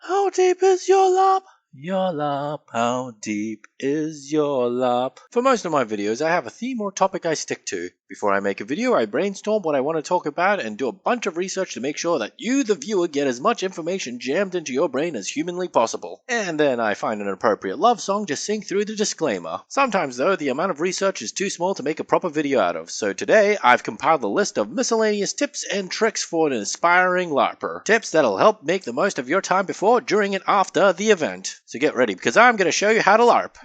How deep is your Larp? Your Larp, how deep is your Larp? For most of my videos, I have a theme or topic I stick to. Before I make a video, I brainstorm what I want to talk about and do a bunch of research to make sure that you, the viewer, get as much information jammed into your brain as humanly possible. And then I find an appropriate love song to sing through the disclaimer. Sometimes, though, the amount of research is too small to make a proper video out of, so today I've compiled a list of miscellaneous tips and tricks for an inspiring LARPer. Tips that'll help make the most of your time before, during, and after the event. So get ready, because I'm going to show you how to LARP.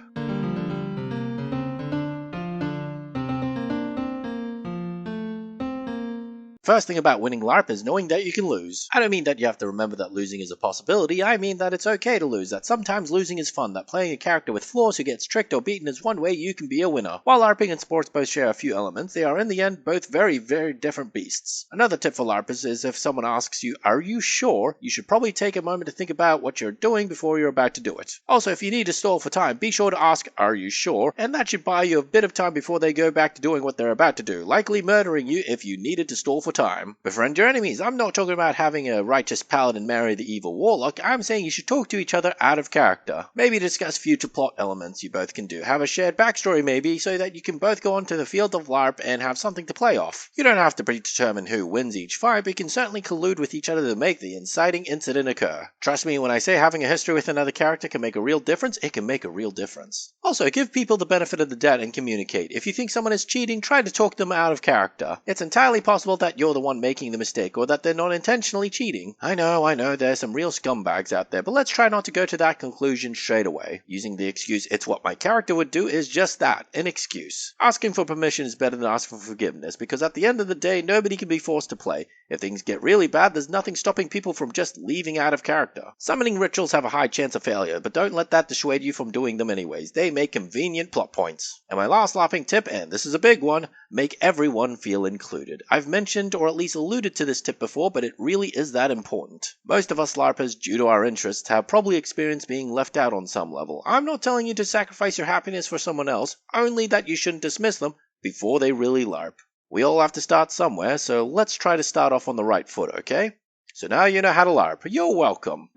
First thing about winning LARP is knowing that you can lose. I don't mean that you have to remember that losing is a possibility, I mean that it's okay to lose, that sometimes losing is fun, that playing a character with flaws who gets tricked or beaten is one way you can be a winner. While LARPing and sports both share a few elements, they are in the end both very, very different beasts. Another tip for LARPers is if someone asks you, "Are you sure?" you should probably take a moment to think about what you're doing before you're about to do it. Also, if you need to stall for time, be sure to ask, "Are you sure?" and that should buy you a bit of time before they go back to doing what they're about to do, likely murdering you if you needed to stall for time. Befriend your enemies. I'm not talking about having a righteous paladin marry the evil warlock. I'm saying you should talk to each other out of character. Maybe discuss future plot elements you both can do. Have a shared backstory maybe, so that you can both go onto the field of LARP and have something to play off. You don't have to predetermine who wins each fight, but you can certainly collude with each other to make the inciting incident occur. Trust me when I say having a history with another character can make a real difference, it can make a real difference. Also, give people the benefit of the doubt and communicate. If you think someone is cheating, try to talk them out of character. It's entirely possible that you're the one making the mistake, or that they're not intentionally cheating. I know, there's some real scumbags out there, but let's try not to go to that conclusion straight away. Using the excuse, "It's what my character would do," is just that, an excuse. Asking for permission is better than asking for forgiveness, because at the end of the day, nobody can be forced to play. If things get really bad, there's nothing stopping people from just leaving out of character. Summoning rituals have a high chance of failure, but don't let that dissuade you from doing them anyways. They make convenient plot points. And my last LARPing tip, and this is a big one, make everyone feel included. I've mentioned or at least alluded to this tip before, but it really is that important. Most of us LARPers, due to our interests, have probably experienced being left out on some level. I'm not telling you to sacrifice your happiness for someone else, only that you shouldn't dismiss them before they really LARP. We all have to start somewhere, so let's try to start off on the right foot, okay? So now you know how to LARP. You're welcome.